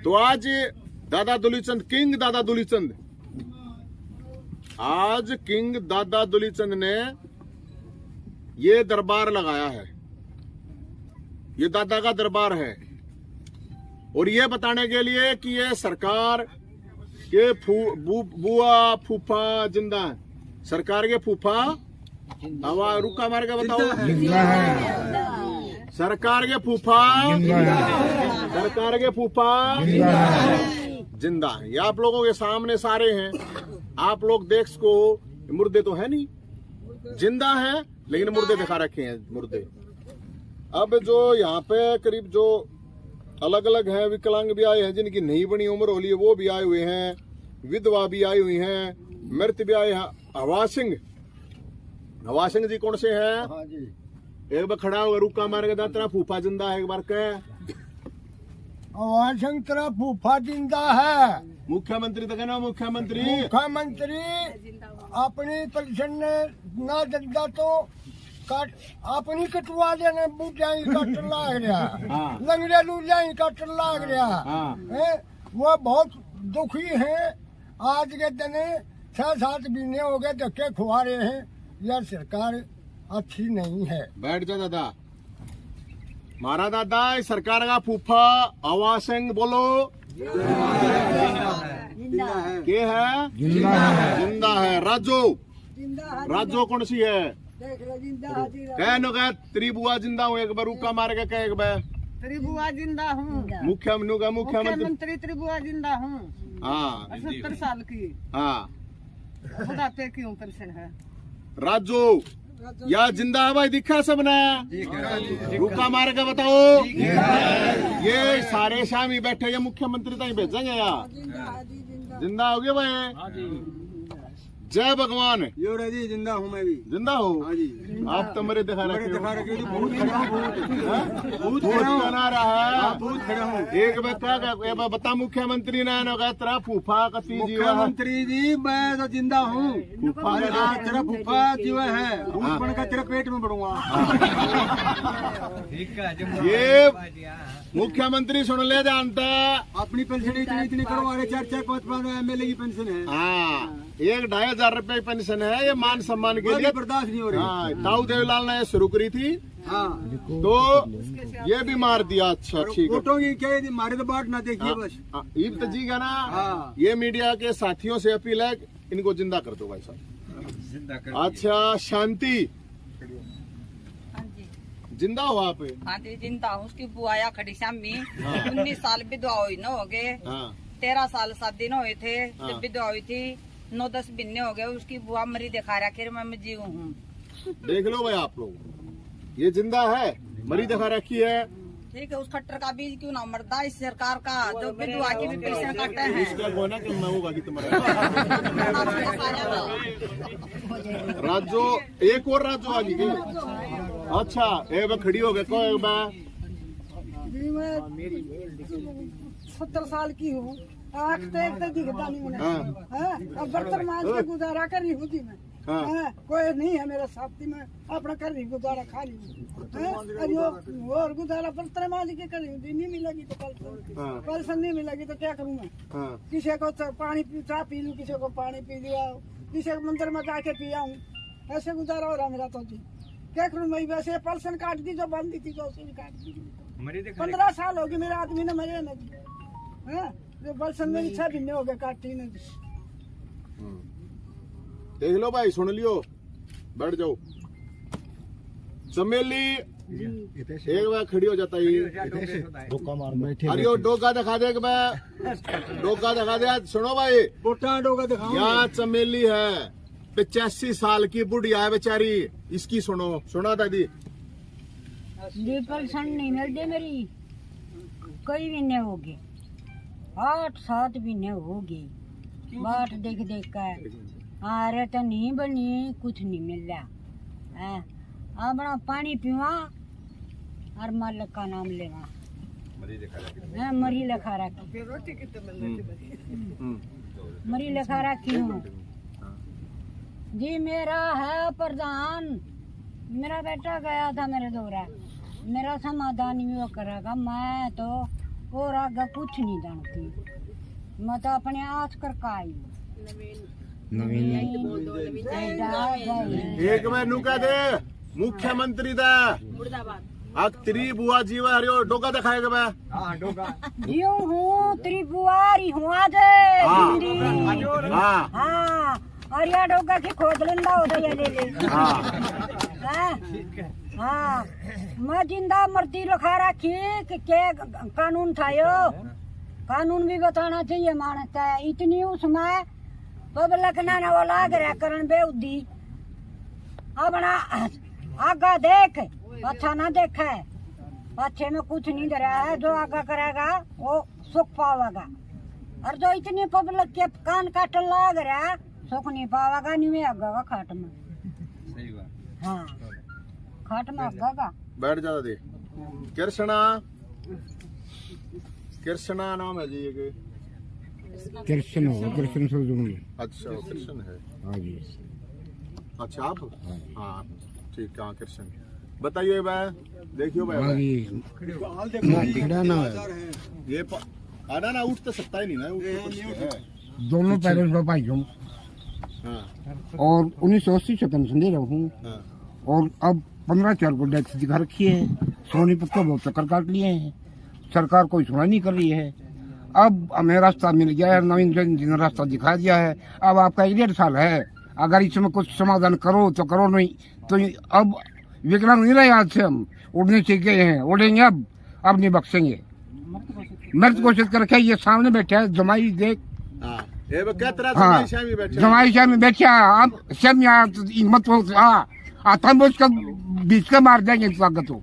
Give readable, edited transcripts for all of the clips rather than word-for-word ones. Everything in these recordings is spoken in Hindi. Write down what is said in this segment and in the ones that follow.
तो आज दादा दुलीचंद, किंग दादा दुलीचंद, आज किंग दादा दुलीचंद ने ये दरबार लगाया है, ये दादा का दरबार है। और ये बताने के लिए कि ये सरकार के बुआ फूफा जिंदा है। सरकार के फूफा हवा रुका मार के बताओ, सरकार के फूफा, सरकार के फूफा जिंदा है। ये आप लोगों के सामने सारे हैं, आप लोग देख सको, मुर्दे तो है नहीं, जिंदा है लेकिन मुर्दे दिखा रखे हैं, मुर्दे। अब जो यहाँ पे करीब जो अलग अलग हैं, विकलांग भी आए हैं, जिनकी नहीं बनी उम्र हो ली, वो भी आए हुए हैं, विधवा भी आई हुई हैं, मृत भी आए हैं। हवा सिंह, हवा सिंह जी कौन से हैं? हाँ जी। एक बार खड़ा होगा, रुका मार के तेरा फूफा जिंदा है, एक बार कह। हवा सिंह तेरा फूफा जिंदा है। मुख्यमंत्री तो कहना, मुख्यमंत्री, मुख्यमंत्री अपनी पेंशन ना जनता तो काट अपनी कटवा देने बूझाई कट लाग रहा, लंगड़े लूजाई कट लाग रहा। वो बहुत दुखी है। आज के दिन 6-7 महीने हो गए धक्के खुआ रहे हैं। यह सरकार अच्छी नहीं है। बैठ जा दादा, मारा दादा, इस सरकार का फूफा हवा सिंह बोलो के है, जिंदा है। राजो, राजो कौन सी है? कह नो कह त्रिबुआ जिंदा हूँ, एक बार रुका मार के कह, एक बार त्रिबुआ जिंदा हूँ, मुख्यमंत्री त्रिबुआ जिंदा हूँ। हाँ, 70 साल की, हाँ, बुढ़ापे की उम्र से है। राजो या जिंदा है भाई, दिखा सबने, रुका मार के बताओ। ये सारे शामी बैठे, ये मुख्यमंत्री तक भेजेंगे यार, जिंदा हो गए भाई। जय भगवान। यो जी जिंदा हूँ, मैं भी जिंदा हो। हाँ जी। आप तो मेरे दिखा रहे भूत खड़ा हूँ, बना रहा है, भूत खड़ा हूँ। एक बार बता, मुख्यमंत्री ने तेरा फूफा कती जीवा? मुख्यमंत्री जी मैं तो जिंदा हूँ, तेरा फूफा जीवा है, भूत बन का तेरा पेट में बढ़ूंगा। ये मुख्यमंत्री सुन ले, जानता अपनी पेंशन इतनी करवा रहे, 4-5 MLA की पेंशन है। हाँ, 1-2,500 रुपए पेंशन है, ये मान सम्मान के लिए बर्दाश्त नहीं हो रही। हाँ, ताऊ देवीलाल ने शुरू करी थी, हाँ, तो ये भी मार दिया। अच्छा, ठीक है। फोटो की क्या मारे तो बाट ना देखिए बस। ईद जी का ना, हाँ। ये मीडिया के साथियों से अपील है, इनको जिंदा कर दो भाई साहब। अच्छा, शांति जिंदा हो आप? हाँ जी, जिंदा हूँ। उसकी बुआया खड़ी शामी 19 साल विधवा हुई न हो गए। 13 साल शादी न हुए थे जब विधवा हुई थी। 9-10 महीने हो गए, उसकी बुआ मरी दिखा रहा, फिर मैं जीव हूँ। देख लो भाई आप लोग, ये जिंदा है, मरी दिखा रखी है। ठीक है, उस खट्टर का बीज क्यों ना मरदा, इस सरकार का जो विधवा की भी पेंशन काटते हैं। इसका कहना कि मैं होगा कि तुम्हारा राजो, एक और राजो आ गई। अच्छा, एक बार खड़ी हो गए, को एक बार। मैं 70 साल की हूँ, आँख तो दिखता नहीं मुझे। अब बर्तन मांज के गुजारा कर रही हूँ थी मैं। कोई नहीं है मेरा साथी, मैं अपना कर रही गुजारा, खा रही हूँ और गुजारा बर्तन मांज के कर रही हूँ। नहीं मिलेगी तो पेंशन नहीं मिलेगी तो क्या करूँ मैं? किसी को पानी चाय पी लूँ, किसी को पानी पी लिया, किसी को मंदिर में जाके पिया हूँ, ऐसे गुजारा हो रहा मेरा। तो जी क्या करूँ मैं? वैसे पेंशन काट दी, जो बंदी थी जो उसे काट दी। 15 साल हो गए मेरे आदमी ने मरे न जी, जो पेंशन मेरी 6 महीने हो गए काटी न जी। देख लो भाई, सुन लियो, बैठ जाओ। चमेली एक बार खड़ी हो जाता है, अरे डोका दिखा दे, एक बार डोका दिखा दे। सुनो भाई, डोका दिखाओ। यहाँ चमेली है, 85 साल की बुढ़िया है बेचारी, इसकी सुनो। सुना दादी? पेंशन नहीं मिलती मेरी, कई महीने हो गए, 8-7 महीने हो गए, बाट देख देख कर। अरे तो नहीं बनी, कुछ नहीं मिल रहा। अपना पानी पीवा और मालिक का नाम लेवा, मरी लिखा रखी, मरी लिखा रखी हूँ जी। मेरा है प्रधान, मेरा बेटा गया था मेरे दौरा, मेरा समाधान भी वो करेगा। मैं तो और आगे कुछ नहीं जानती। मैं तो अपने आज कर का आई एक मैं नु कह दे मुख्यमंत्री दा तेरी बुआ जीवा हरियो डोका दिखाएगा मैं यूं हूँ त्रिपुआरी हूँ आज जिंदी। हाँ और या डोका की खोद लेंदा होता ये ले ले। हाँ मैं जिंदा मरती रखा रखी कि क्या कानून था यो, कानून भी बताना चाहिए मानता है। इतनी उसमें पब्लिक ना वो लाग रहा करण बेउद्दी अपना आगा देख अच्छा ना देखा है, अच्छे में कुछ नहीं दे रहा है। जो आगा करेगा वो सुख पावेगा और जो इतनी पब्लिक के कान काट लाग रहा है सुख नहीं पावेगा। नहीं में आगा खाट में। सही बात। हाँ खाट में आगा बैठ जाता दे। कृष्णा नाम है जी ये कृष्ण हो, कृष्ण सुरजमुनी। अच्छा कृष्ण है। हाँ जी। अच्छा आप हाँ ठीक। कहाँ कृष्ण बताइए भाई। देखियो भाई ये आना ना उठ तो सकता ही नहीं ना। दोनों पेरेंट्स में भाई हूँ और 1980 से पेंशन दे रहा हूँ और अब 15 को डेथ दिखा रखी है। सोनीपत को बहुत चक्कर काट लिए हैं, सरकार कोई सुनाई नहीं कर रही है। अब हमें रास्ता मिल गया है, नवीन जी ने रास्ता दिखा दिया है। अब आपका 1.5 साल है, अगर इसमें कुछ समाधान करो तो करो, नहीं तो अब विकलांग नहीं रहे। आज से हम उड़ने सीख गए हैं, उड़ेंगे अब नहीं बख्शेंगे। मृत घोषित करके ये सामने बैठे है जमाई देख। हाँ जमाई शामी बैठे अब हिम्मत हो आतंक उसका बीच का मार देंगे स्वागत हो।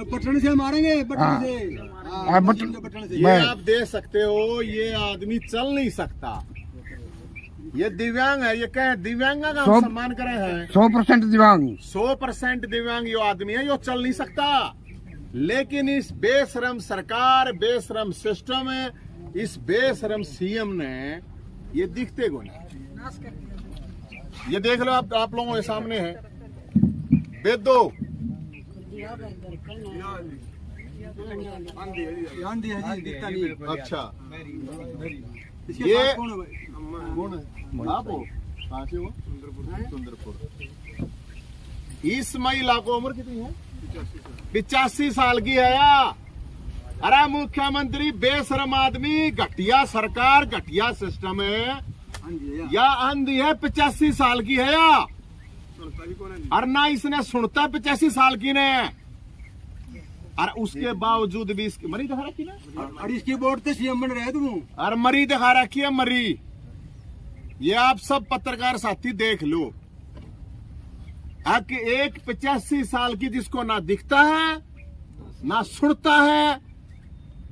पटन से मारेंगे पटन से। ये आप देख सकते हो ये आदमी चल नहीं सकता, ये दिव्यांग है। ये क्या दिव्यांग का हम सम्मान करे हैं। 100% दिव्यांग 100% दिव्यांग यो आदमी है, यो चल नहीं सकता। लेकिन इस बेशरम सरकार, बेशरम सिस्टम है, इस बेशरम सीएम ने ये दिखते को नहीं। ये देख लो आप लोगों के सामने है बेदो। अच्छा ये आप हो कहाँ से हो? सुंदरपुर। इस महिला को उम्र कितनी है? 85 साल की है या? अरे मुख्यमंत्री बेशरम आदमी, घटिया सरकार, घटिया सिस्टम है या अंधी है 85 साल की है या? और ना इसने सुनता 85 साल की ने, और उसके बावजूद भी इसकी मरी दिखा रखी ना। और इसकी बोर्ड तो सीएम बन रहे तुम। और मरी दिखा रखी है मरी। ये आप सब पत्रकार साथी देख लो कि एक 85 साल की जिसको ना दिखता है ना सुनता है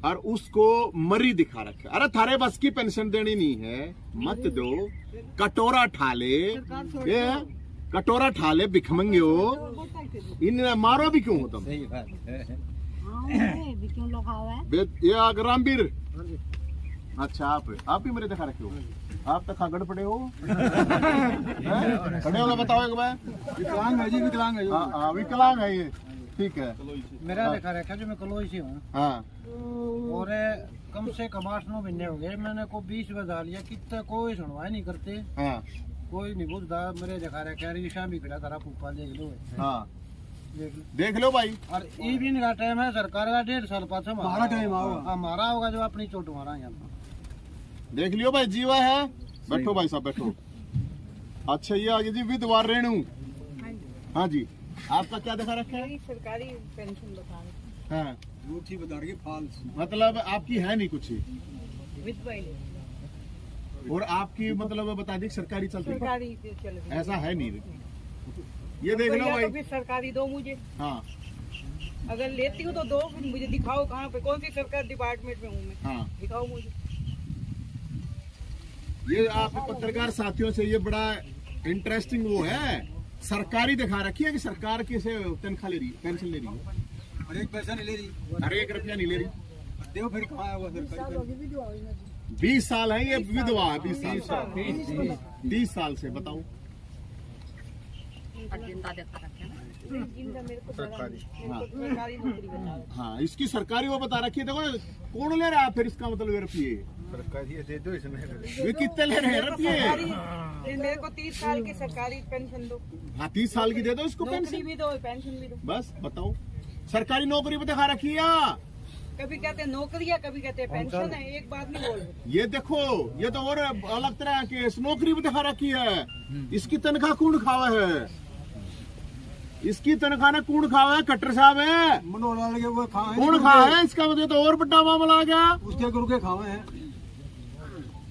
और उसको मरी दिखा रखा। अरे थारे बस की पेंशन देनी नहीं है, मत दो। कटोरा ठा ले, ये कटोरा ठा ले, भिखमंगे हो। इन मारो भी क्यों हो तुम? ये रामवीर। अच्छा आप भी मेरे दिखा रखे हो। आप तो खागड़ पड़े हो। खड़े होगा बताओ एक बार। विकलांग है जी, विकलांग है। हाँ विकलांग है ये, ठीक है। मेरा देखा रखा जो मैं कलोई से हूँ। हाँ और कम से कम 8-9 महीने हो गए मैंने को 20 बजा लिया, कितने कोई सुनवाई नहीं करते। हाँ कोई नहीं बुझता। मेरे देखा रखा रिक्शा भी खड़ा तारा पुप्पा देख लो। हाँ देख लो भाई। और ये भी इनका टाइम है सरकार का 1.5 साल पास हमारा टाइम होगा, हमारा होगा जो अपनी चोट मारा यहाँ। देख लियो भाई, जीवा है। बैठो भाई साहब बैठो। अच्छा ये आगे जी विधवा रेणु। हाँ जी आपका क्या दिखा रखा है? सरकारी पेंशन बता रहे। हाँ झूठी बता रही फाल्स। मतलब आपकी है नहीं कुछ ही, विधवा ही और आपकी मतलब बता दी सरकारी चलती है? सरकारी चल रही ऐसा है नहीं। ये देख लो भाई। तो फिर सरकारी दो मुझे। हाँ अगर लेती हूँ तो दो, फिर मुझे दिखाओ कहाँ पे, कौन सी सरकार डिपार्टमेंट में हूँ मैं। हाँ दिखाओ मुझे। ये आप पत्रकार साथियों से ये बड़ा इंटरेस्टिंग वो है, सरकारी दिखा रखी है कि सरकार किसे तनख्वाह ले रही है, पेंशन ले रही है। और एक पैसा नहीं ले रही, अरे 1 रुपया नहीं ले रही। देखो फिर कहाँ है वो सरकारी। 20 साल है ये विधवा है। 20 साल से बताओ। जिंदा देखा रखे ना। सरकारी नौकरी बता हाँ, इसकी सरकारी वो बता रखी है। देखो कौन ले रहा है फिर, इसका मतलब ये रुपये दे दो इसमें। वे कितने ले रहे हैं रुपये? मेरे को 30 साल की सरकारी पेंशन दो, हाँ 30 साल की दे दो इसको नौकरी पेंशन। भी दो, पेंशन भी दो। बस बताओ, सरकारी नौकरी पे दिखा रखी है। कभी कहते हैं नौकरी है, कभी कहते हैं पेंशन है, एक बात नहीं बोल रहे। ये देखो, ये तो और अलग तरह के नौकरी पे दिखा रखी है। इसकी तनख्वाह कौन खावा है? इसकी तनख्वाह ना कौन खावा है? कट्टर साहब है, कौन खावा है? इसका मतलब तो और बड़ा मामला आ गया। उसके गुरु के खावे हैं।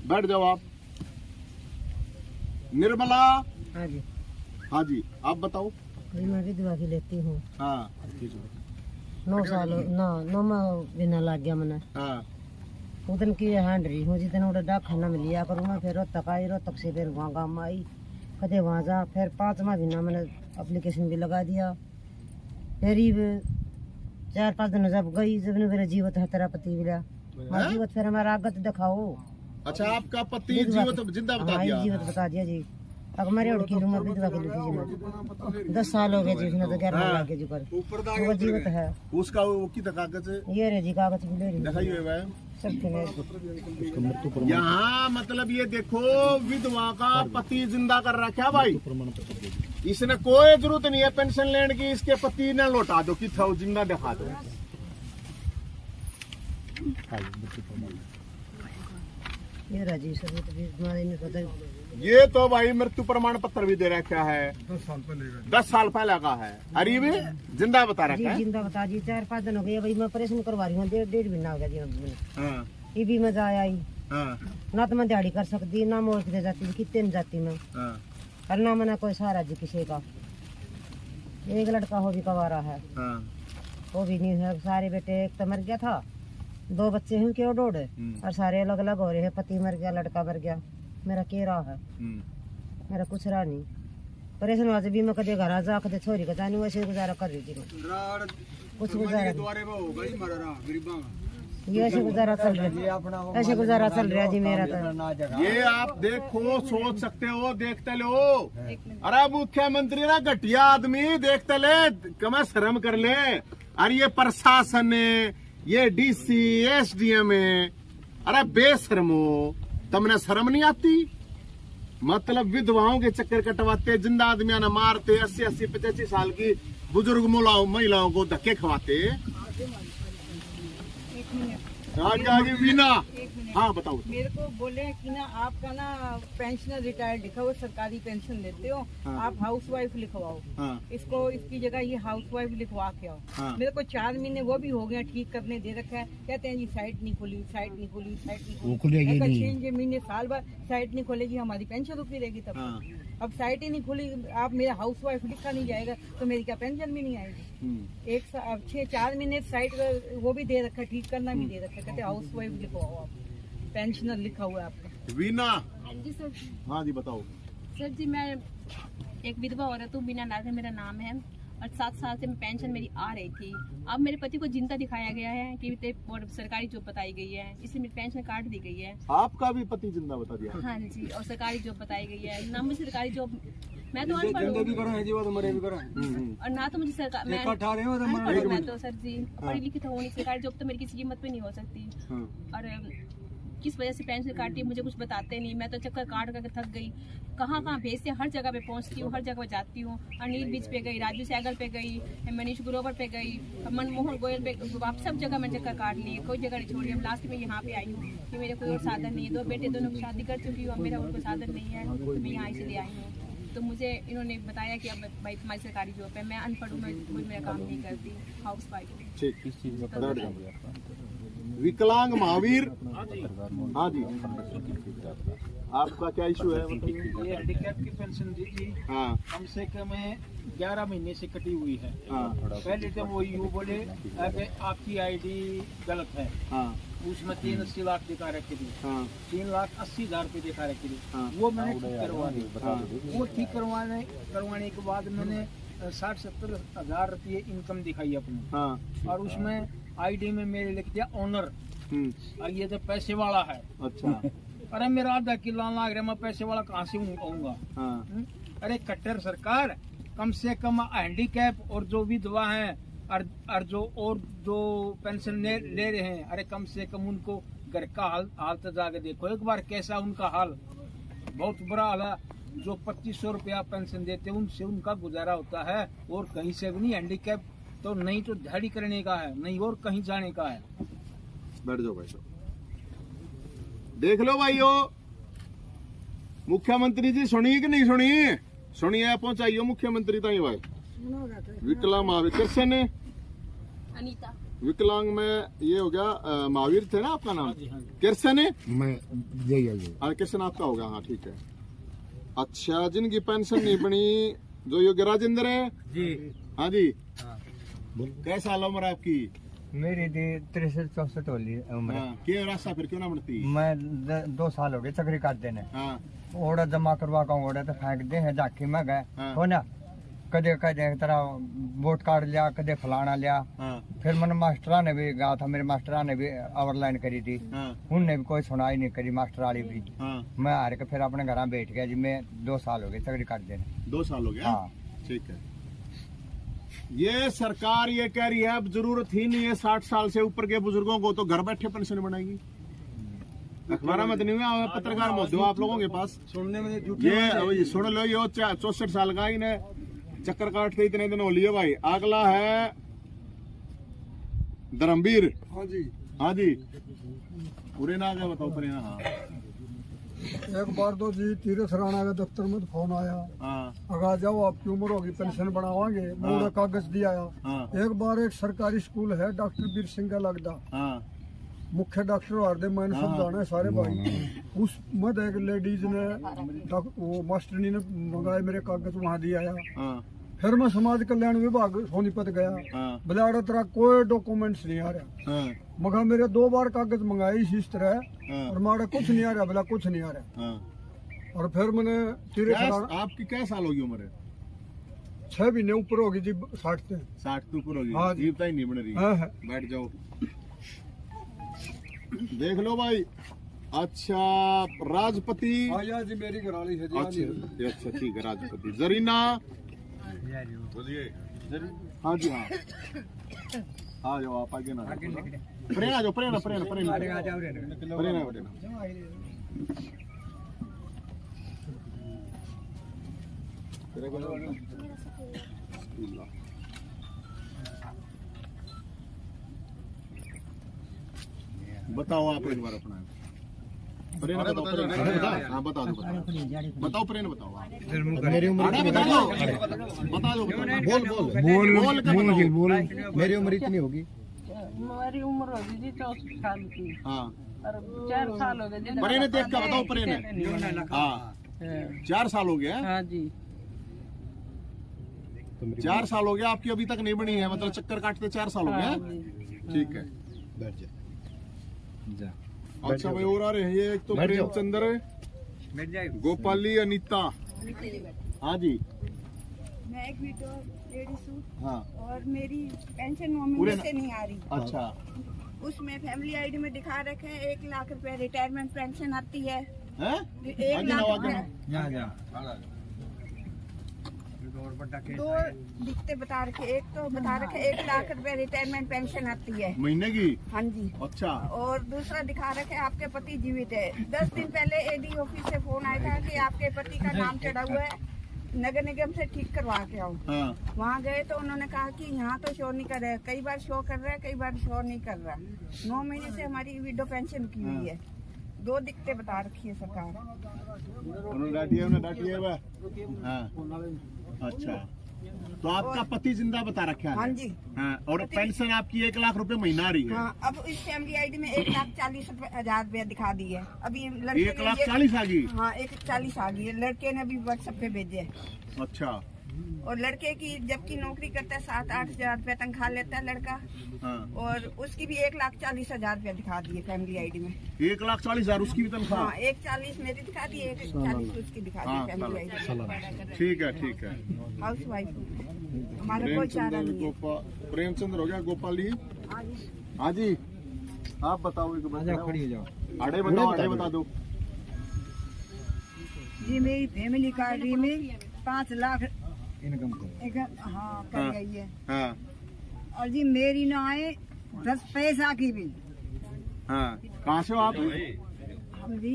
बैठ जाओ आप। निर्मला। हाँ जी, हाँ जी, आप बताओ। मैं विधवा की लेती हूँ। हाँ 9 साल नौ महीना लग गया मैंने। हाँ उदन की हांड रही हूँ, जितने उड़े डा खाना मिल लिया करूँ मैं। फिर रोहतक आई, रोहतक से फिर वहाँ गाँव में आई, कदे वहाँ जा। फिर 5वां महीना मैंने एप्लीकेशन भी लगा दिया। फिर 4-5 दिन जब गई, जब ने मेरा जीवत है तेरा पति मिला, मैं जीवत फिर हमारा आगत दिखाओ। अच्छा, आपका पति जीवित जिंदा बता हाँ, दिया? जीवत बता दिया जी। अब मेरे उड़की लूँ मैं विधवा की लेती जी। मैं 10 साल हो गए जी, उसने तो 11 लग गए जी पर वो जीवित है। उसका वो की कागज ये रे जी कागज भी ले रही दिखाइए भाई। सब यहाँ मतलब ये देखो, विधवा का पति जिंदा कर रखा है भाई। इसने कोई जरूरत नहीं है पेंशन लेने की, इसके पति ने लौटा दो कि था जिंदा दिखा दो। ये राजी सर तो भी तुम्हारे नहीं पता। ये तो भाई मृत्यु प्रमाण पत्र भी दे रखा है, 10 साल पहले का है। अरे भी जिंदा बता जी रखा है। जिंदा बता जी। 4-5 दिन हो गए भाई, मैं ऑपरेशन करवा रही हूँ। 1.5 महीना हो गया जी। हाँ, ये भी मैं जा आई हाँ, ना, तो मैं दिहाड़ी कर सकती ना, मोड़ के जाती कितने नहीं जाती मैं। हाँ, और ना मैंने कोई सहारा जी किसी का। एक लड़का हो भी कवारा है, हाँ, वो भी नहीं है। सारे बेटे, एक तो मर गया था, 2 बच्चे हैं क्यों डोड, और सारे अलग अलग हो रहे हैं। पति मर गया, लड़का मर गया, मेरा के रहा है, मेरा कुछ रहा नहीं। परेशान हुआ भी मैं कदे घर आ जा, कदे छोरी का जानी, वैसे गुजारा कर रही थी मैं। कुछ गुजारा नहीं। ये ऐसे गुजारा चल रहा है, ऐसे गुजारा चल रहा है जी मेरा तो। ये आप देखो, सोच सकते हो, देखते लो। अरे मुख्यमंत्री ना घटिया आदमी, देखते ले, कम शर्म कर ले। अरे ये प्रशासन ने, ये डीसी एसडीएम है, अरे बेशर्मो, तुमने शर्म नहीं आती? मतलब विधवाओं के चक्कर कटवाते, जिंदा आदमियों ने मारते, 80-80, 85 साल की बुजुर्ग महिलाओं को धक्के खवाते। आगे बीना, हाँ बताओ। मेरे को बोले कि ना आपका ना पेंशनर रिटायर्ड लिखा हुआ, सरकारी पेंशन देते हो, हाँ। आप हाउस वाइफ लिखवाओ। हाँ, इसको इसकी जगह ये हाउस वाइफ लिखवा के आओ। हाँ। मेरे को 4 महीने वो भी हो गया, ठीक करने दे रखा है। कहते हैं जी साइट नहीं खुली, साइट नहीं खुली, साइट नहीं खुली। 6 महीने साल बाद साइट नहीं खुलेगी, हमारी पेंशन रुकी रहेगी तब। हाँ, अब साइट ही नहीं खुली, आप मेरा हाउस वाइफ लिखा नहीं जाएगा तो मेरी क्या पेंशन भी नहीं आएगी। 4 महीने साइट वो भी दे रखा है, ठीक करना भी दे रखा है। कहते हाउस वाइफ लिखवाओ आप, पेंशनर लिखा हुआ है आपका। वीना, हाँ जी सर। हाँ जी बताओ। सर जी, मैं एक विधवा औरत हूँ, बीना नाथ मेरा नाम है, और 7 साल से पेंशन मेरी आ रही थी। अब मेरे पति को जिंदा दिखाया गया है कि और सरकारी जॉब बताई गई है, इसलिए मेरी पेंशन काट दी गई है। आपका भी पति जिंदा बता दिया? हाँ जी, और सरकारी जॉब बताई गई है ना। मुझे सरकारी जॉब, मैं तो अनपढ़ हूँ, और ना तो मुझे सरकार, मैं अनपढ़ हूँ मैं तो सर जी, पढ़ी लिखी तो हूँ नहीं। सरकारी जॉब तो मेरी किसी कीमत पे नहीं हो सकती। और किस वजह से पेंशन काटती है मुझे कुछ बताते नहीं। मैं तो चक्कर काट कर थक गई, कहाँ कहाँ भेजते, हर जगह पे पहुँचती हूँ, हर जगह पे जाती हूँ। अनिल बीच पे गई, राजू सहगल पे गई, मनीष ग्रोवर पे गई, मनमोहन गोयल पे, आप सब जगह मैं चक्कर काट ली, कोई जगह नहीं छोड़ी। अब लास्ट में यहाँ पे आई हूँ कि मेरे कोई और साधन नहीं है। 2 बेटे दोनों की शादी कर चुकी हूँ, अब मेरा और कोई साधन नहीं है, तो मैं यहाँ इसलिए आई हूँ। तो मुझे इन्होंने बताया कि अब भाई तुम्हारी सरकारी जॉब है। मैं अनपढ़ हूँ, मैं कोई मेरा काम नहीं करती, हाउस वाइफ हूँ। ठीक, किस चीज का? विकलांग महावीर। हाँ जी, आपका क्या इशू है? ये हैंडीकैप की पेंशन दी थी, हाँ, कम से कम 11 महीने से कटी हुई है। हाँ, पहले तो वो यूँ बोले कि आपकी आईडी गलत है, हाँ, उसमें 380 लाख दिखा रखी थी, हाँ, 3,80,000 रुपये दिखा रखी थी। हाँ। वो मैंने ठीक करवा दी। वो ठीक करवाने के बाद मैंने 60-70 हज़ार रुपये इनकम दिखाई अपनी, हाँ, और उसमें आईडी में मेरे लिख दिया ऑनर, और ये तो पैसे वाला है। अच्छा, अरे मेरा आधा किलो लाग रहा, मैं पैसे वाला कहाँ से आऊंगा? हाँ, अरे कट्टर सरकार, कम से कम हैंडीकैप और जो विधवा हैं और जो पेंशन ले रहे हैं, अरे कम से कम उनको घर का हाल तो जाके देखो एक बार, कैसा उनका हाल, बहुत बुरा हाल है। जो 2500 रुपया पेंशन देते हैं उनसे उनका गुजारा होता है, और कहीं से भी नहीं। हैंडीकैप तो नहीं तो दिहाड़ी करने का है, नहीं और कहीं जाने का है। बैठ जाओ भाई साहब, देख लो भाइयों, मुख्यमंत्री जी सुनिए कि नहीं सुनिए? सुनिए, पहुंचाइयो मुख्यमंत्री ताई भाई। विकलांग महावीर कृष्ण अनीता विकलांग में ये हो गया, महावीर थे ना आपका नाम? कृष्ण मैं यही कृष्ण आपका होगा, हाँ ठीक है। अच्छा, जिनकी पेंशन नहीं बनी, जो योगी राजेंद्र है जी, हाँ जी, कैसा साल उम्र है आपकी? मेरी 63-64 होली उम्र। हाँ, क्यों रास्ता फिर क्यों ना बढ़ती? मैं 2 साल हो गए चक्री काट देने। हाँ ओड़ा जमा करवा का ओड़ा तो फेंक दे है, झाकी में गए हाँ। हो ना, कदे कदे तरह वोट कार्ड लिया, कदे फलाना लिया। हाँ फिर मैंने मास्टरा ने भी कहा था, मेरे मास्टरा ने भी ओवरलाइन करी थी, हाँ उनने भी कोई सुनाई नहीं करी, मास्टर वाली भी। हाँ, मैं हार के फिर अपने घर बैठ गया जी। मैं 2 साल हो गए चक्री काट देने। 2 साल हो गया। हाँ ठीक है। ये सरकार ये कह रही है अब जरूरत ही नहीं है 60 साल से ऊपर के बुजुर्गों को तो घर बैठे पेंशन बनाएगी। अखबार में तो नहीं हुआ, पत्रकार मत दो आप लोगों के पास सुनने में ये सुन लो, ये 64 साल का इन्हें चक्कर काटते इतने दिन हो लिए भाई। अगला है धर्मवीर। हाँ जी, हाँ जी, पूरे ना क्या बताओ पूरे ना। हाँ एक बार तो जी तीरथ राणा के दफ्तर में फोन आया, हाँ अगा जाओ आपकी उम्र होगी पेंशन बनावांगे, मोड़ा कागज दिया। हाँ एक बार एक सरकारी स्कूल है डॉक्टर वीर सिंह का लगदा, हाँ मुख्य डॉक्टर हरदे मैंने सब जाना है सारे भाई। उस मत एक लेडीज ने वो मास्टरनी ने मंगाए मेरे कागज वहाँ दिया। हाँ फिर मैं समाज कल्याण विभाग सोनीपत गया, हाँ बलाड़ा तरह कोई डॉक्यूमेंट्स नहीं आ रहा। हाँ मगर मेरे 2 बार कागज मंगाए इस तरह, हाँ और मारा कुछ नहीं आ रहा, भला कुछ नहीं आ रहा। हाँ। और फिर मैंने तीरथ राणा, आपकी क्या साल होगी उम्र? 6 महीने ऊपर होगी जी 60 से। 60 के ऊपर होगी। हाँ जी। जीवता ही नहीं बन रही। हाँ है। बैठ जाओ, देख लो भाई। अच्छा, राजपति। जी मेरी घराली है अच्छा अच्छा ठीक है, राजपति। जरीना। हाँ जी, हाँ आ जाओ आप आगे ना, प्रेरणा आ जाओ, प्रेरणा प्रेरणा प्रेरणा प्रेरणा प्रेरणा। बताओ आप एक बार अपना प्रेरणा बताओ, प्रेरणा हाँ बता दो, बताओ प्रेरणा बताओ आप। मेरी उम्र बता दो, बता दो, बोल मेरी उम्र इतनी होगी। हमारी उम्र होगी जी 64 साल की, हाँ और 4 साल हो गए जी। प्रेरणा देख के बताओ, प्रेरणा। हाँ 4 साल हो गया। हाँ जी, 4 साल हो गया आपकी, अभी तक नहीं बनी है, मतलब चक्कर काटते 4 साल हो गया। ठीक है, बैठ जा। अच्छा भाई और आ रहे हैं ये, एक तो प्रेमचंद्र, गोपाली, अनीता। हाँ जी, मैं एक विडो लेडीज हूँ हाँ और मेरी पेंशन नॉमिनी पूरे से नहीं आ रही। अच्छा, उसमें फैमिली आईडी में दिखा रखे हैं 1 लाख रुपए रिटायरमेंट पेंशन आती है। हैं? 1 आगे लाख ना, आगे रुपए ना। 2 दिखते बता रखे, एक तो बता रखे 1 लाख रुपए रिटायरमेंट पेंशन आती है महीने की। हाँ जी, अच्छा, और दूसरा दिखा रखे आपके पति जीवित है। 10 दिन पहले एडी ऑफिस से फोन आया था कि आपके पति का नाम चढ़ा हुआ है, नगर निगम से ठीक करवा के आओ। हाँ वहाँ गए तो उन्होंने कहा कि यहाँ तो शो नहीं कर रहा है, कई बार शो कर रहा है, कई बार शो नहीं कर रहा। 9 महीने से हमारी विडो पेंशन की हुई है। 2 दिक्कतें बता रखी है सरकार। उन्होंने डांटी है वह। हाँ अच्छा, तो आपका पति जिंदा बता रखा है? हाँ जी। हाँ, और पेंशन आपकी 1 लाख रुपए महीना आ रही है। हाँ, अब इस फैमिली आईडी में 1,40,000 रुपया दिखा दी है। अभी लड़के 1,40,000 आ गई। हाँ 1,40,000 आ गई है। लड़के ने अभी व्हाट्सएप पे भेजे है। अच्छा, और लड़के की जबकि नौकरी करता है 7-8 हजार रुपया तनख्वाह लेता है लड़का, हाँ और उसकी भी 1,40,000 रुपया दिखा दी है फैमिली आईडी में। 1,40,000 उसकी भी तनख्वाह। हाँ 1,40,000 मेरी दिखा दी, 1,40,000 उसकी दिखा हाँ, दी फैमिली आईडी। ठीक है, ठीक है। हाउस वाइफ हमारा कोई चारा प्रेमचंद्र नहीं है। प्रेमचंद्र हो गया, गोपाली। हाँ जी, आप बताओ एक बार। आड़े बताओ, आड़े बता दो। जी मेरी फैमिली कार्ड में 5 लाख हाँ कर गई है। हाँ और जी मेरी ना आए 10 पैसा की भी। हाँ कहाँ से हो आप? हम जी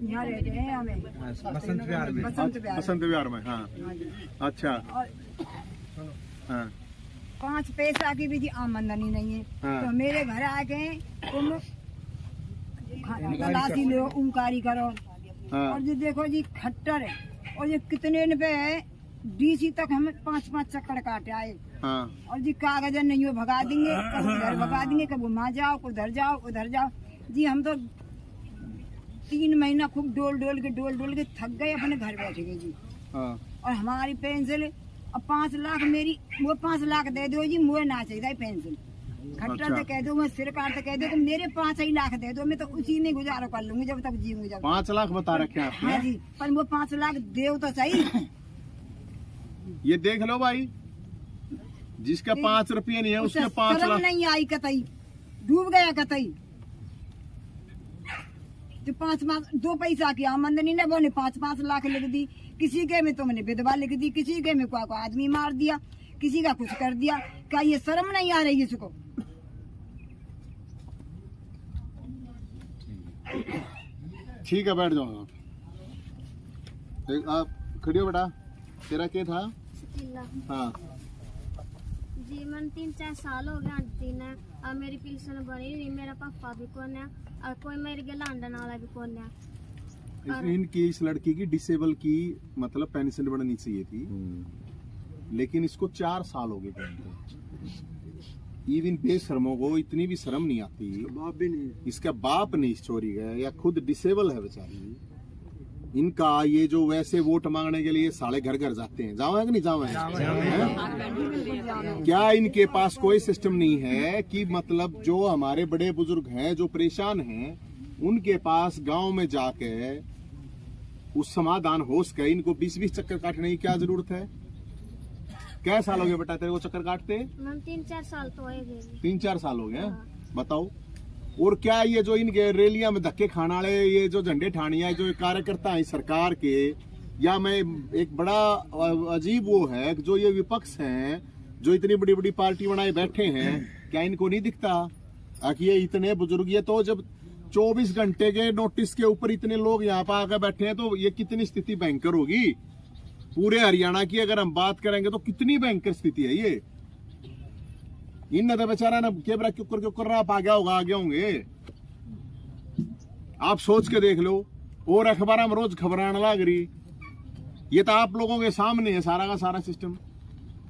यहाँ रहते हैं, हमें बसंत विहार में। बसंत विहार में। हाँ हाँ जी। अच्छा। और हाँ 5 पैसा की भी जी आमदनी नहीं है। हाँ। तो मेरे घर आके तुम तलाशी लो, उमकारी करो। हाँ और जी देखो जी खट्टर है, और ये कितने पे है, डीसी तक हमें 5-5 चक्कर काटे आए। हाँ और जी कागज नहीं हो भगा देंगे, कभी उधर भगा देंगे, कभी वहाँ जाओ, उधर जाओ, उधर जाओ। जी हम तो 3 महीना खूब डोल डोल के थक गए, अपने घर बैठ गए जी। हाँ और हमारी पेंशन अब 5 लाख मेरी, वो 5 लाख दे दो जी, मुझे ना चाहिए पेंशन। खट्टर अच्छा। तो कह दो, मैं सिर काट कह दो कि मेरे 5 ही लाख दे दो, मैं तो उसी में गुजारा कर लूंगी जब तक जीऊंगी। जब 5 लाख बता रखे हैं हाँ आपने। जी, पर वो 5 लाख दे तो सही। ये देख लो भाई, जिसका 5 रुपये नहीं है उसके 5 शर्म लाख। नहीं आई कतई, डूब गया कतई। तो 5 2 पैसा की आमदनी ने, वो ने 5-5 लाख लिख दी। किसी के में तुमने विधवा लिख दी, किसी के में कोई आदमी मार दिया, किसी का कुछ कर दिया। क्या ये शर्म नहीं आ रही इसको? ठीक है बैठ जाओ आप खड़ी हो बेटा। तेरा क्या था? हाँ जी मन 3-4 साल हो गए आंटी ने, अब मेरी पेंशन बनी नहीं, मेरा पापा भी कौन है और कोई मेरे के लांडन वाला भी कौन है। इनकी इस लड़की की डिसेबल की मतलब पेंशन बढ़नी चाहिए थी, लेकिन इसको 4 साल हो गए पहले। इवन बेशर्मों को इतनी भी शर्म नहीं आती। बाप भी नहीं, इसका बाप नहीं चोरी गया या खुद डिसेबल है बेचारी। इनका ये जो वैसे वोट मांगने के लिए साले घर घर जाते हैं, जाओ है कि नहीं जाओ है? क्या इनके पास कोई सिस्टम नहीं है कि मतलब जो हमारे बड़े बुजुर्ग हैं जो परेशान हैं उनके पास गांव में जाके उस समाधान हो सके? इनको 20-20 चक्कर काटने की क्या जरूरत है? क्या साल हो गए बेटा तेरे को चक्कर काटते? मैम 3-4 साल तो हो गए। 3-4 साल हो गए। बताओ। और क्या ये जो इनके रैलियां में धक्के खाने वाले ये जो झंडे ठानिया जो कार्यकर्ता है सरकार के, या मैं एक बड़ा अजीब वो है जो ये विपक्ष हैं जो इतनी बड़ी बड़ी पार्टी बनाए बैठे हैं, क्या इनको नहीं दिखता कि ये इतने बुजुर्ग, ये तो जब 24 घंटे के नोटिस के ऊपर इतने लोग यहाँ पर आकर बैठे हैं तो ये कितनी स्थिति भयंकर होगी। पूरे हरियाणा की अगर हम बात करेंगे तो कितनी भयंकर स्थिति है ये। इन तो बेचारा ना केबरा क्यों रहा आ गया होगा, आगे होंगे। आप सोच के देख लो। और अखबार में रोज खबर आने लग रही, ये तो आप लोगों के सामने है सारा का सारा सिस्टम।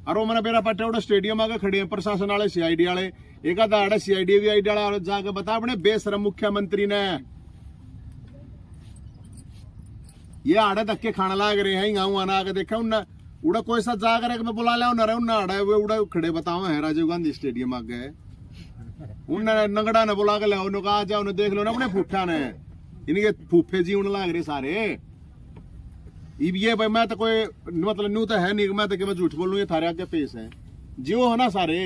और वो मैंने मेरा पटेवड़ा स्टेडियम आगे खड़े हैं प्रशासन वाले, सीआईडी वाले, एक आधा सीआईडी वीआईडी वाले जाके बता अपने बेशरम मुख्यमंत्री ने ये आड़े धक्के खाने लग रहे हैं। गाँव आना आके देखा उन्ना उड़ा कोई सा जाकर मैं बुला लिया उन्हें उन्ना आड़ा वे उड़ा खड़े बताओ है राजीव गांधी स्टेडियम आगे उन्हें नगड़ा ने बुला के लिया, उन्होंने कहा जाओ उन्हें देख लो ना अपने फूफा ने, इनके फूफे जी उन्हें लग रहे सारे। ये भाई मैं तो कोई मतलब न्यू तो है नहीं, मैं तो कि मैं झूठ बोलूं, ये थारे आगे पेश है जियो हो ना सारे।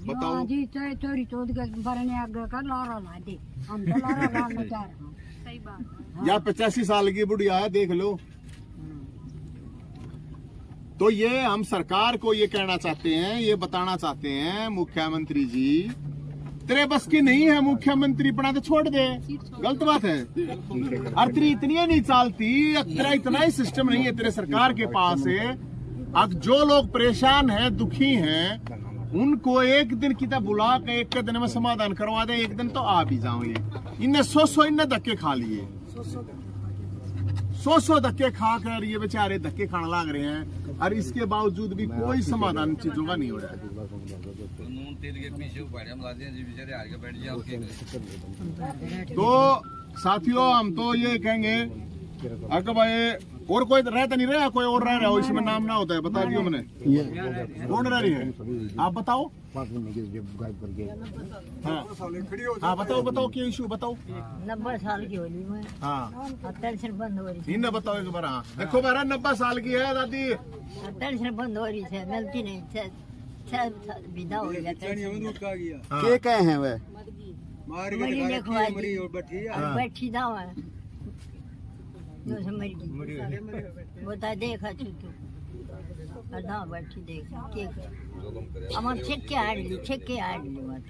बताओ जी चोरी चोद के बरने आगे कर लारा ला दे, हम तो लारा लाने जा रहे हैं। सही बात। या 85 साल की बुढ़िया है देख लो। तो ये हम सरकार को ये कहना चाहते हैं, ये बताना चाहते हैं मुख्यमंत्री जी तेरे बस की नहीं है मुख्यमंत्री बना तो छोड़ दे, गलत बात है। और तेरी इतनी नहीं चलती, तेरा इतना ही सिस्टम नहीं है तेरे सरकार के पास है। अब जो लोग परेशान हैं दुखी हैं उनको एक दिन की बुला के एक दिन में समाधान करवा दे, एक दिन तो आ भी जाओ। ये इनने 100 इनने धक्के खा लिए, 100 धक्के खा कर ये बेचारे धक्के खाने लग रहे हैं और इसके बावजूद भी कोई समाधान चीजों का नहीं हो रहा है। तो साथियों हम तो ये कहेंगे अगर भाई और कोई रहता नहीं रहा, कोई और रह रहा हो इसमें नाम ना होता है, बता दियो मैंने कौन रह रही है आप बताओ। हाँ बताओ बताओ क्या इशू बताओ। 90 साल की होली में हाँ पेंशन बंद हो रही इन्हें बताओ एक बार। हाँ देखो बारा 90 साल की है दादी, है, पेंशन बंद हो रही है, मिलती नहीं, विदा हो गया। के कहे हैं वे बैठी दाव है जो से मरी बता देखा तू अधा बैठी देख के हम छक्के आड़ ली मत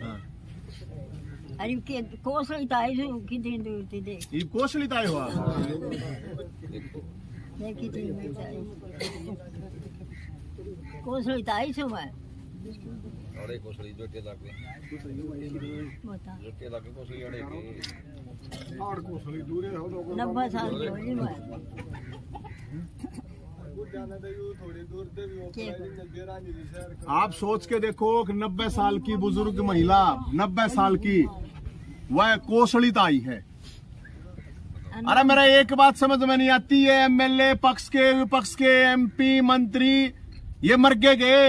अरे के कोसली ताई जो कितनी दूर थी देख ये कोसली ताई हुआ देख कितनी दूर ताई कोसली ताई सो है अरे कोसली जो के लागे बता जो के लागे कोसली अड़े के और कोसली दूर हो लोग 90 साल की होली में आप सोच के देखो कि 90 साल की बुजुर्ग महिला 90 साल की वह कोसली ताई है। अरे मेरा एक बात समझ में नहीं आती है, एमएलए पक्ष के विपक्ष के एमपी मंत्री ये मर के गए,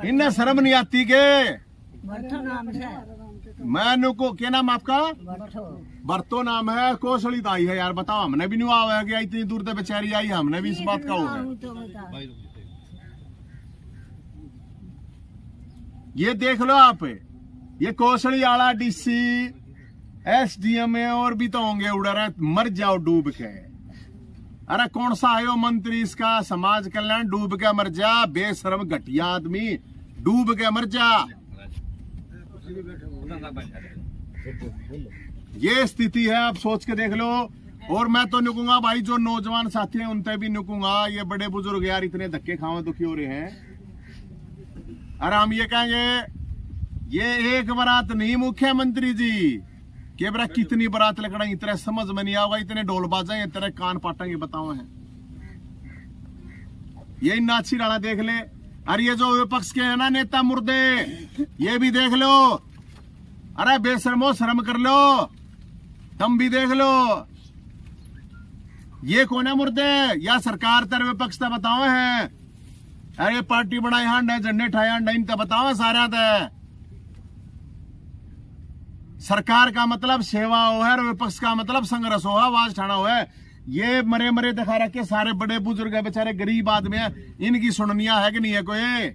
इन्हें शर्म नहीं आती के? भट्टो नाम है मैं को क्या नाम आपका? भट्टो बर्तो नाम है, कोसली ताई है। यार बताओ, हमने भी नहीं आया गया इतनी दूर तक बेचारी आई, हमने भी इस बात का होगा। तो बता ये देख लो आप, ये कोसली आला डीसी एसडीएम और भी तो होंगे उड़ रहे, मर जाओ डूब के। अरे कौन सा आयो मंत्री इसका समाज कल्याण, डूब के मर जा, बेशरम घटिया आदमी, डूब के मर जा। ये स्थिति है, आप सोच के देख लो। और मैं तो निकूंगा भाई, जो नौजवान साथी हैं उनसे भी निकूंगा, ये बड़े बुजुर्ग यार इतने धक्के खावे दुखी हो रहे हैं। अरे हम ये कहेंगे, ये एक बारात नहीं मुख्यमंत्री जी, के बरा कितनी बारात लकड़ाई, इतने समझ में नहीं आएगा, इतने ढोल बाजेंगे, इतने कान पाटेंगे, बताओ हैं। ये नाची राणा देख ले। अरे ये जो विपक्ष के है ना नेता मुर्दे, ये भी देख लो। अरे बेशर्मो शर्म कर लो, तुम भी देख लो। ये कौन है मुर्दे? या सरकार तर विपक्ष तो बताओ है। अरे पार्टी बनाई हांड है, झंडे ठाए हांड है, इन तो बताओ सारा तो। सरकार का मतलब सेवा हो है और विपक्ष का मतलब संघर्ष हो है, आवाज ठाना हो है। ये मरे मरे दिखा रखे, सारे बड़े बुजुर्ग है, बेचारे गरीब आदमी है, इनकी सुननिया है कि नहीं है कोई?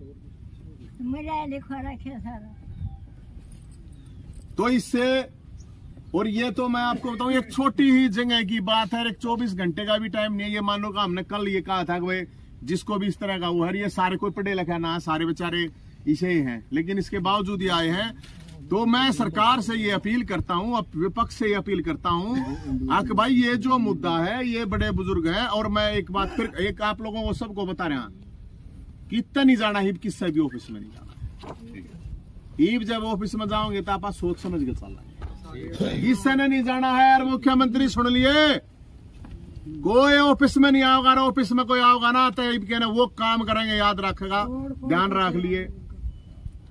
मजा लिखा रखे सारा। तो इससे, और ये तो मैं आपको बताऊं, एक छोटी ही जगह की बात है, एक 24 घंटे का भी टाइम नहीं है। ये मान लो कि हमने कल ये कहा था कि भाई जिसको भी इस तरह का वो है, ये सारे कोई पढ़े लिखे ना, सारे बेचारे इसे ही हैं, लेकिन इसके बावजूद ये आए हैं। तो मैं सरकार से ये अपील करता हूं, विपक्ष से ये अपील करता हूं कि भाई ये जो मुद्दा है, ये बड़े बुजुर्ग हैं। और मैं एक बात फिर एक आप लोगों को सबको बता रहा कि इतना नहीं जाना ही, किससे भी ऑफिस में नहीं जाना। ईब जब ऑफिस में जाओगे तो आप सोच समझ के चलना, इससे नहीं जाना है। यार मुख्यमंत्री सुन लिए, कोई ऑफिस में नहीं आओगा, ऑफिस में कोई आओगा ना तो कहना वो काम करेंगे, याद रखेगा, ध्यान रख लिए।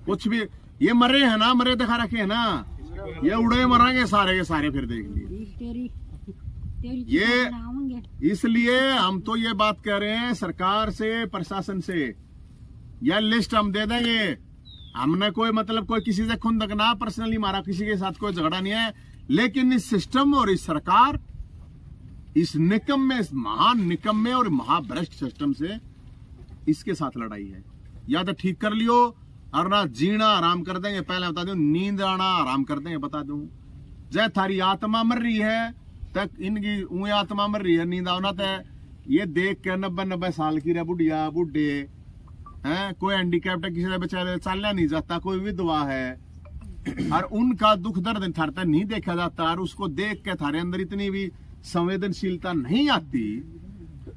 कुछ भी ये मरे हैं ना, मरे दिखा रखे है ना, ये उड़े मरेंगे सारे के सारे, फिर देख लिए। ये इसलिए हम तो ये बात कह रहे हैं सरकार से, प्रशासन से, यह लिस्ट हम दे देंगे। हमने कोई मतलब कोई किसी से खुंदक ना पर्सनली मारा, किसी के साथ कोई झगड़ा नहीं है, लेकिन इस सिस्टम और इस सरकार, इस निकम्मे, इस महान निकम्मे और महाभ्रष्ट सिस्टम से इसके साथ लड़ाई है। या तो ठीक कर लियो, और ना जीना आराम कर देंगे। पहले बता दूं, नींद आना आराम कर देंगे, बता दूं। जय थारी आत्मा मर रही है तक, इनकी ऊँ आत्मा मर रही है, नींद आना तय। ये देख के 90 साल की रे बुढ़िया बुढ़े हैं, कोई हैंडीकैप्ट है, किसी से बेचारे चलना नहीं जाता, कोई विधवा है, और उनका दुख दर्द थारता नहीं देखा जाता, और उसको देख के थारे अंदर इतनी भी संवेदनशीलता नहीं आती,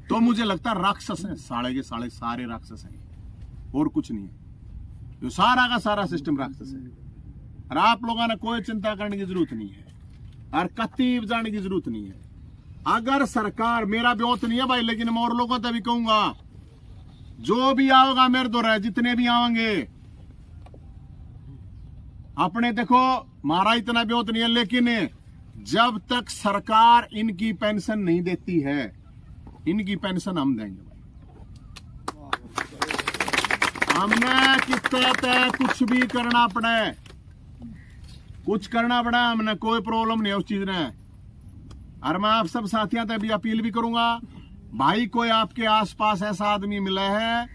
तो मुझे लगता है राक्षस है, साढ़े के साढ़े सारे राक्षस हैं, और कुछ नहीं है। जो सारा का सारा सिस्टम राक्षस है, और आप लोगों ने कोई चिंता करने की जरूरत नहीं है, और कत्ती जाने की जरूरत नहीं है। अगर सरकार, मेरा ब्योत नहीं है भाई, लेकिन मैं और लोगों से भी कहूंगा, जो भी आओगा मेरे दो रहे, जितने भी आएंगे, अपने देखो मारा इतना ब्योत नहीं है, लेकिन जब तक सरकार इनकी पेंशन नहीं देती है, इनकी पेंशन हम देंगे। हमने कितने कुछ भी करना पड़े, कुछ करना पड़ा, हमने कोई प्रॉब्लम नहीं है उस चीज ने। और मैं आप सब साथियों से भी अपील भी करूंगा, भाई कोई आपके आसपास ऐसा आदमी मिला है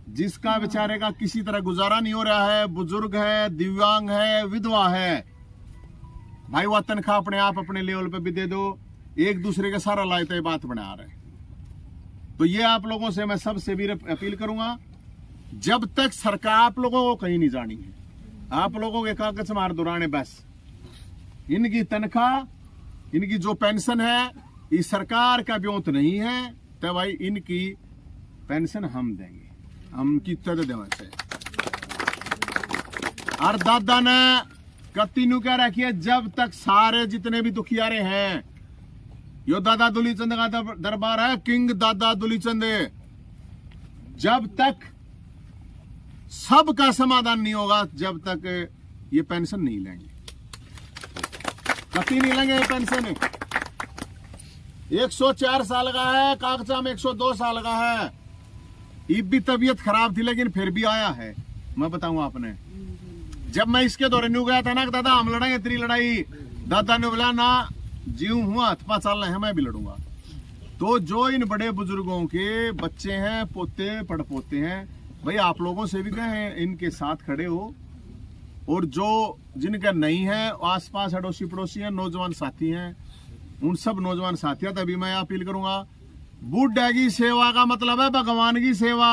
जिसका बेचारे का किसी तरह गुजारा नहीं हो रहा है, बुजुर्ग है, दिव्यांग है, विधवा है, भाई वह तनख्वाह अपने आप अपने लेवल पे भी दे दो। एक दूसरे के सारा लायते बात बना रहे हैं। तो ये आप लोगों से मैं सबसे भी अपील करूंगा, जब तक सरकार आप लोगों को कहीं नहीं जानी है, आप लोगों के कागज मार दौराने बस इनकी तनख्वाह, इनकी जो पेंशन है इस सरकार का ब्योत नहीं है, तो भाई इनकी पेंशन हम देंगे, हम की तद देवे। और दादा ने कत्ती कह रखी है, जब तक सारे जितने भी दुखियारे हैं, यो दादा दुलीचंद का दरबार है, किंग दादा दुलीचंद, जब तक सबका समाधान नहीं होगा, जब तक ये पेंशन नहीं लेंगे, कभी नहीं लेंगे ये पेंशन। 104 साल का है, कागजा में 102 साल का है, ये भी तबीयत खराब थी लेकिन फिर भी आया है। मैं बताऊं आपने, जब मैं इसके दौरे न्यू गया था ना, दादा हम लड़ेंगे तेरी लड़ाई, दादा ने बोला ना जीव हुआ हथपा चलना है, मैं भी लड़ूंगा। तो जो इन बड़े बुजुर्गों के बच्चे हैं, पोते पड़पोते हैं, भाई आप लोगों से भी कहे इनके साथ खड़े हो, और जो जिनका नहीं है आसपास अड़ोसी पड़ोसी हैं, नौजवान साथी हैं, उन सब नौजवान साथियों तभी मैं अपील करूंगा, बुढ़ा की सेवा का मतलब है भगवान की सेवा।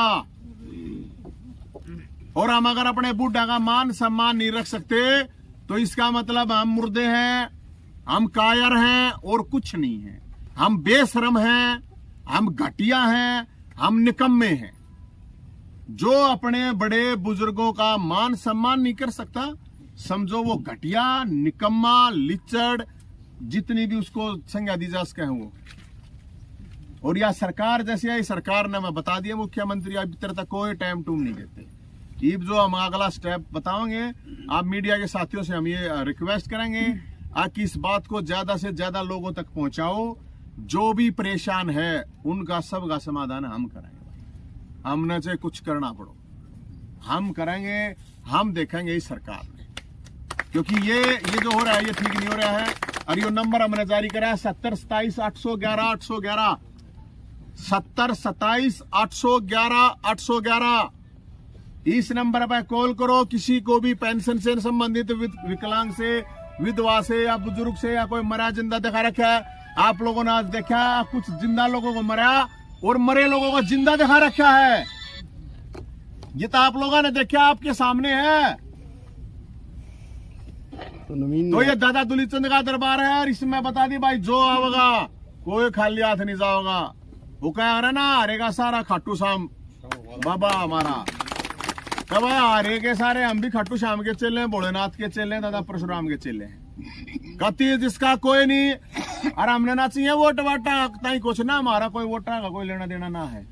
और हम अगर अपने बुढ़ा का मान सम्मान नहीं रख सकते तो इसका मतलब हम मुर्दे हैं, हम कायर हैं और कुछ नहीं है, हम बेशरम हैं, हम घटिया हैं, हम निकम्मे हैं। जो अपने बड़े बुजुर्गों का मान सम्मान नहीं कर सकता, समझो वो घटिया, निकम्मा, लिचड़, जितनी भी उसको संज्ञा दी जा सके वो। और यह सरकार जैसे आई, सरकार ने मैं बता दिया, मुख्यमंत्री अभी तक कोई टाइम टूम नहीं देते। ये जो हम अगला स्टेप बताओगे, आप मीडिया के साथियों से हम ये रिक्वेस्ट करेंगे कि इस बात को ज्यादा से ज्यादा लोगों तक पहुंचाओ, जो भी परेशान है उनका सबका समाधान हम करेंगे। हमने चाहे कुछ करना पड़ो हम करेंगे, हम देखेंगे इस सरकार में, क्योंकि ये जो हो रहा है ये ठीक नहीं हो रहा है। और ये नंबर हमने जारी करा है 70 27 811 811 70 27 811 811। इस नंबर पर कॉल करो, किसी को भी पेंशन से संबंधित, विकलांग से, विधवा से या बुजुर्ग से, या कोई मरा जिंदा दिखा रखा है। आप लोगों ने आज देखा कुछ जिंदा लोगों को मरा और मरे लोगों को जिंदा दिखा रखा है, ये तो आप लोगों ने देखा, आपके सामने है। तो ये दादा दुलीचंद का दरबार है, और इसमें बता दी भाई जो आओगा कोई खाली हाथ नहीं जाओगा। वो कह रहा ना, हरेगा सारा खाटू श्याम बाबा हमारा, तब हरे के सारे हम भी खाटू श्याम के चेले हैं, भोलेनाथ के चेले हैं, दादा परशुराम के चेले हैं। कति जिसका कोई नहीं, और हमने ना चाहिए वोट वाटा ताई कुछ ना, हमारा कोई वोटा का कोई लेना देना ना है,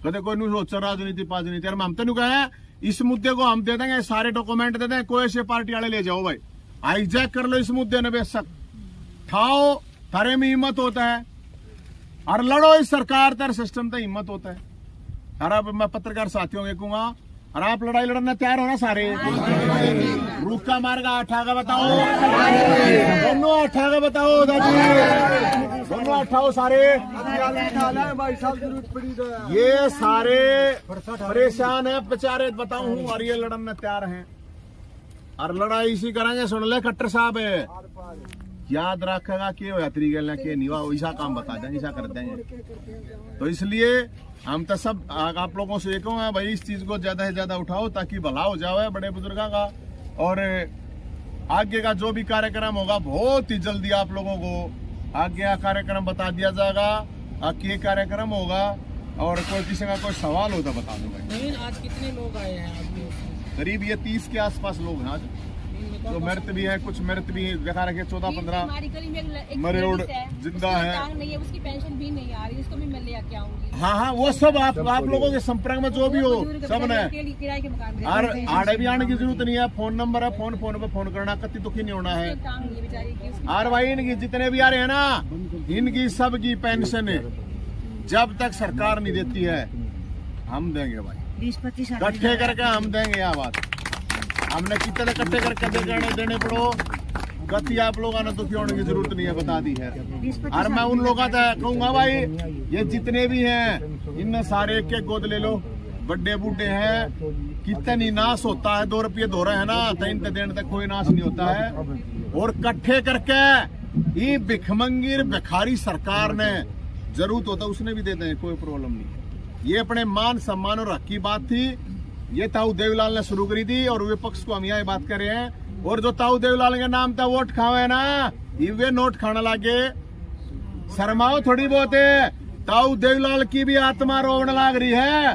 कदे कोई नहीं सोच राजनीति पाजनीति। हम तो नहीं कहे इस मुद्दे को हम दे देंगे, सारे डॉक्यूमेंट दे देंगे, कोई से पार्टी वाले ले जाओ भाई, हाईजैक कर लो इस मुद्दे ने, बेशक ठाओ, थारे में हिम्मत होता है, और लड़ो इस सरकार तर सिस्टम तक हिम्मत होता है। और अब मैं पत्रकार साथियों के कहूंगा, और आप लड़ाई लड़ने तैयार हो ना सारे, रूख का मार्ग आठा का बताओ, दोनों आठा का बताओ, दोनों आठाओ सारे, ये सारे परेशान है बेचारे, बताऊं, और ये लड़ने तैयार हैं, और लड़ाई इसी करेंगे। सुन ले खट्टर साहब, याद रखेगा कि यात्री के नहीं हुआ, ऐसा काम बता देंगे, ऐसा कर देंगे। तो इसलिए हम तो सब आप लोगों से कहूँगा भाई, इस चीज को ज्यादा से ज्यादा उठाओ ताकि भला हो जाए बड़े बुजुर्गों का। और आगे का जो भी कार्यक्रम होगा बहुत ही जल्दी आप लोगों को आगे का कार्यक्रम बता दिया जाएगा, ये कार्यक्रम होगा। और कोई किसी का कोई सवाल हो तो बता दो भाई। आज कितने लोग आए हैं? करीब ये 30 के आसपास लोग हैं आज, तो मृत भी है, कुछ मृत भी दिखा रखे, 14-15 मरे और जिंदा है, उसकी पेंशन भी नहीं आ रही, उसको भी मैं ले आके आऊंगी। हाँ, वो सब आप लोगों के संपर्क में जो भी हो सब ने, और आड़े भी आने की जरूरत नहीं है, फोन नंबर है, फोन पे फोन करना, कति दुखी नहीं होना है। और भाई इनकी जितने भी आ रहे हैं ना, इनकी सबकी पेंशन जब तक सरकार नहीं देती है हम देंगे भाई, इकट्ठे करके हम देंगे। यह बात हमने कितने इकट्ठे करके देने पड़ो, गति आप लोगों ने दुखी होने की जरूरत नहीं है, बता दी है। और मैं उन लोगों से कहूंगा भाई, ये जितने भी हैं इन सारे एक गोद ले लो, बड़े बूढ़े हैं, कितनी नाश होता है, 2 रुपये धो रहे हैं ना, 3 दिन तक कोई नाश नहीं होता है। और इकट्ठे करके ये भिखमंगीर भिखारी सरकार ने जरूरत होता उसने भी देते हैं, कोई प्रॉब्लम नहीं। ये अपने मान सम्मान और हक की बात थी, ये ताऊ देवीलाल ने शुरू करी थी और विपक्ष को हम यहाँ बात कर रहे हैं। और जो ताऊ देवीलाल के नाम था वोट खावे ना, ये वे नोट खाना लागे, शर्माओ थोड़ी बहुत है। ताऊ देवीलाल की भी आत्मा रोने लाग रही है।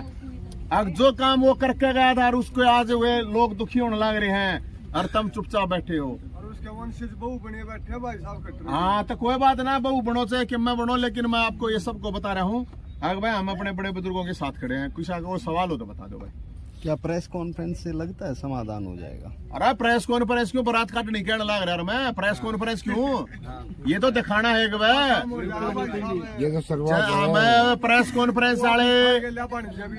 अब जो काम वो करके गया था और उसको आज वे लोग दुखी होने लग रहे हैं और तुम चुपचाप बैठे हो। और उसके वंशज बहू बने बैठे भाई साहब कट रहे। हाँ तो कोई बात ना, बहू बनो चाहे कि मैं बनो, लेकिन मैं आपको ये सबको बता रहा हूँ अगर भाई हम अपने बड़े बुजुर्गों के साथ खड़े हैं। कुछ अगर वो सवाल हो तो बता दो भाई। क्या प्रेस कॉन्फ्रेंस से लगता है समाधान हो जाएगा? अरे प्रेस कॉन्फ्रेंस क्यों, बारात काट नहीं कहने लग रहा यार मैं, प्रेस कॉन्फ्रेंस क्यों, ये तो दिखाना है कि भाई ये तो शुरुआत मैं प्रेस कॉन्फ्रेंस वाले, जब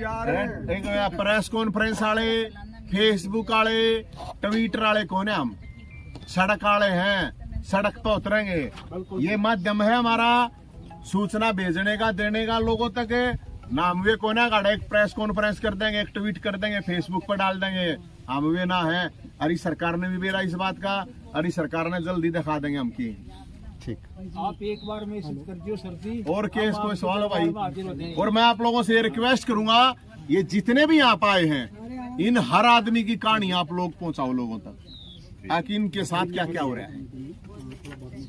आ रहे हैं प्रेस कॉन्फ्रेंस वाले, फेसबुक वाले, ट्विटर वाले कौन है, हम सड़क वाले हैं, सड़क पर उतरेंगे। ये माध्यम है हमारा सूचना भेजने का, देने का लोगों तक। नाम वे को ना गाड़ा, एक प्रेस कॉन्फ्रेंस कर देंगे, एक ट्वीट कर देंगे, फेसबुक पर डाल देंगे, हम वे ना है। अरे सरकार ने भी बेरा इस बात का, अरे सरकार ने जल्दी दिखा देंगे हम की। ठीक, आप एक बार मैसेज कर दियो सर जी। और केस कोई सवाल हो भाई। और मैं आप लोगों से रिक्वेस्ट करूंगा, ये जितने भी आप आए हैं इन हर आदमी की कहानी आप लोग पहुंचाओ लोगों तक, ताकि इनके साथ क्या क्या हो रहा है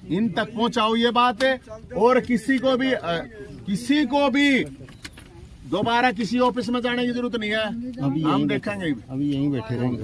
इन तक पहुंचाओ ये बात है। और किसी को भी दोबारा किसी ऑफिस में जाने की जरूरत नहीं है, हम देखेंगे अभी यहीं बैठे रहेंगे।